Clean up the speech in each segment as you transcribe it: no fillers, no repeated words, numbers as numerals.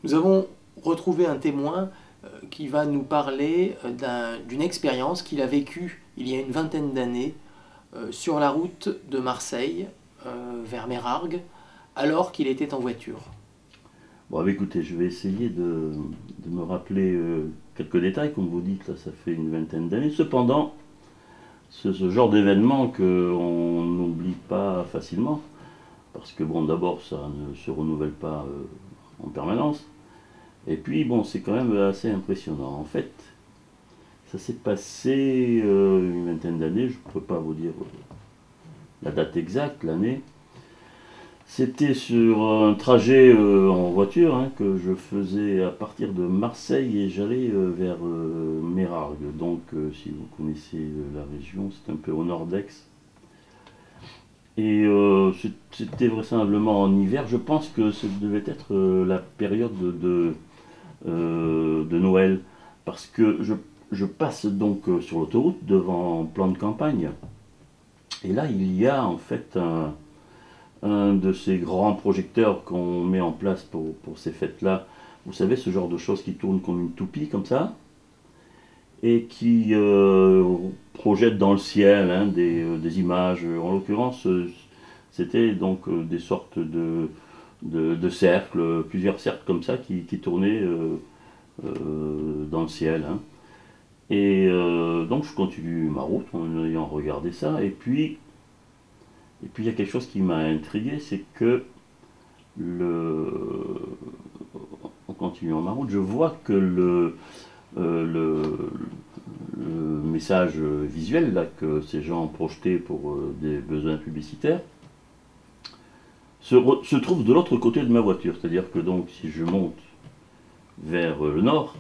Nous avons retrouvé un témoin qui va nous parler d'une expérience qu'il a vécue il y a une vingtaine d'années sur la route de Marseille vers Mérargues, alors qu'il était en voiture. Bon, écoutez, je vais essayer de me rappeler quelques détails. Comme vous dites, là, ça fait une vingtaine d'années. Cependant, c'est ce genre d'événement qu'on n'oublie pas facilement. Parce que, bon, d'abord, ça ne se renouvelle pas en permanence. Et puis, bon, c'est quand même assez impressionnant. En fait, ça s'est passé une vingtaine d'années. Je ne peux pas vous dire la date exacte, l'année. C'était sur un trajet en voiture que je faisais à partir de Marseille et j'allais vers Mérargues. Donc, si vous connaissez la région, c'est un peu au nord d'Aix. Et c'était vraisemblablement en hiver. Je pense que ça devait être la période de Noël. Parce que je passe donc sur l'autoroute devant un plan de campagne. Et là, il y a en fait un de ces grands projecteurs qu'on met en place pour ces fêtes-là. Vous savez, ce genre de choses qui tournent comme une toupie, comme ça, et qui projette dans le ciel des images. En l'occurrence, c'était donc des sortes de cercles, plusieurs cercles comme ça, qui tournaient dans le ciel. Et donc je continue ma route en ayant regardé ça, et puis il y a quelque chose qui m'a intrigué, c'est que le, en continuant ma route, je vois que euh, le, le message visuel là, que ces gens projetaient pour des besoins publicitaires se trouve de l'autre côté de ma voiture. C'est-à-dire que donc si je monte vers le nord,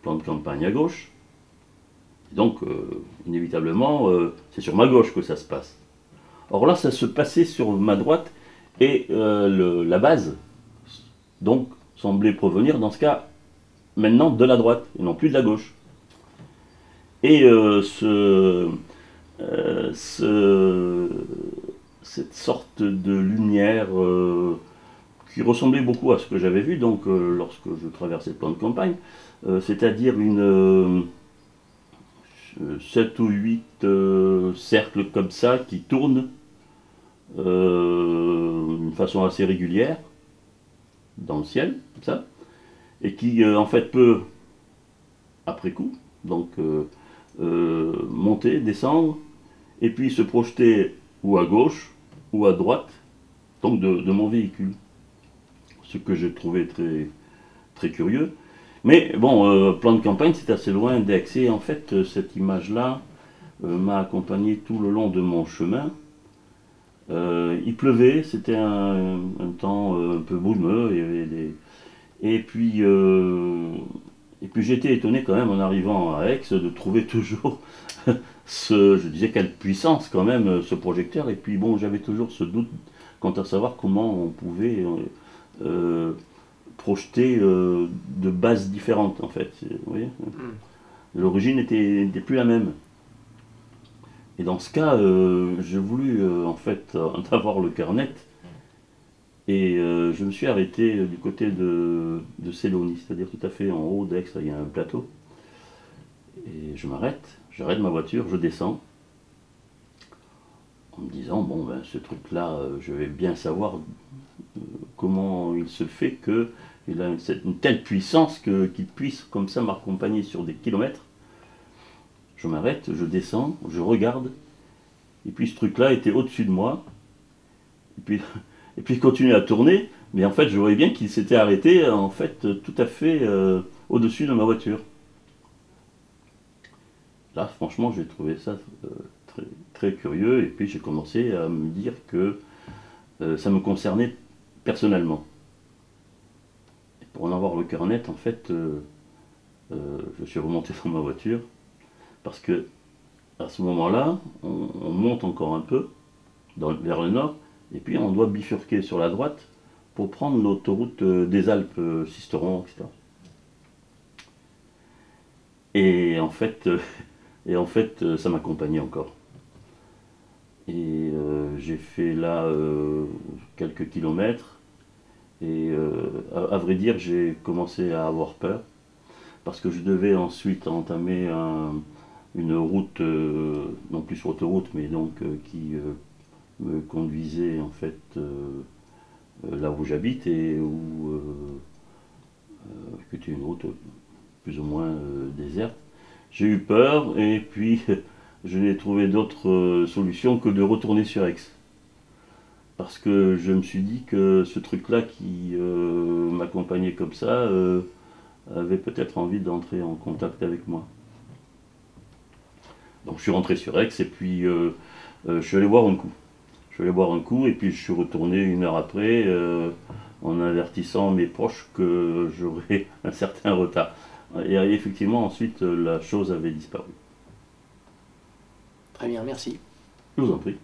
plan de campagne à gauche, donc inévitablement c'est sur ma gauche que ça se passe. Or là, ça se passait sur ma droite et la base, donc, semblait provenir, dans ce cas, maintenant de la droite et non plus de la gauche. Et cette sorte de lumière qui ressemblait beaucoup à ce que j'avais vu donc lorsque je traversais le plan de campagne, c'est-à-dire une 7 ou 8 cercles comme ça qui tournent d'une façon assez régulière dans le ciel, comme ça, et qui en fait peut, après coup, donc monter, descendre, et puis se projeter ou à gauche ou à droite, donc de mon véhicule. Ce que j'ai trouvé très, très curieux. Mais bon, plan de campagne, c'est assez loin d'Aix. Et en fait, cette image-là m'a accompagné tout le long de mon chemin. Il pleuvait, c'était un temps un peu brumeux, il y avait des, et puis, j'étais étonné quand même en arrivant à Aix de trouver toujours je disais quelle puissance quand même ce projecteur. Et puis bon, j'avais toujours ce doute quant à savoir comment on pouvait euh, projeter de bases différentes en fait. Vous voyez, Hmm. l'origine n'était plus la même. Et dans ce cas, j'ai voulu en fait avoir le cœur net. Et je me suis arrêté du côté de Célonie, c'est-à-dire tout à fait en haut d'Aix, il y a un plateau. Et je m'arrête, j'arrête ma voiture, je descends, en me disant, bon, ben, ce truc-là, je vais bien savoir comment il se fait qu'il a une telle puissance qu'il puisse comme ça m'accompagner sur des kilomètres. Je m'arrête, je descends, je regarde, et puis ce truc-là était au-dessus de moi, et puis, et puis il continue à tourner, mais en fait je voyais bien qu'il s'était arrêté en fait tout à fait au-dessus de ma voiture. Là, franchement, j'ai trouvé ça très, très curieux, et puis j'ai commencé à me dire que ça me concernait personnellement. Et pour en avoir le cœur net, en fait, je suis remonté dans ma voiture, parce que à ce moment-là, on monte encore un peu vers le nord, et puis on doit bifurquer sur la droite pour prendre l'autoroute des Alpes, Sisteron, etc. Et en fait, ça m'accompagnait encore. Et j'ai fait là quelques kilomètres, Et à vrai dire, j'ai commencé à avoir peur parce que je devais ensuite entamer une route, non plus sur autoroute, mais donc qui me conduisait en fait là où j'habite et où qui était une route plus ou moins déserte. J'ai eu peur et puis je n'ai trouvé d'autre solution que de retourner sur Aix. Parce que je me suis dit que ce truc-là qui m'accompagnait comme ça avait peut-être envie d'entrer en contact avec moi. Donc je suis rentré sur Aix et puis je suis allé boire un coup. Je suis allé boire un coup et puis je suis retourné une heure après en avertissant mes proches que j'aurais un certain retard. Et effectivement ensuite la chose avait disparu. Très bien, merci. Je vous en prie.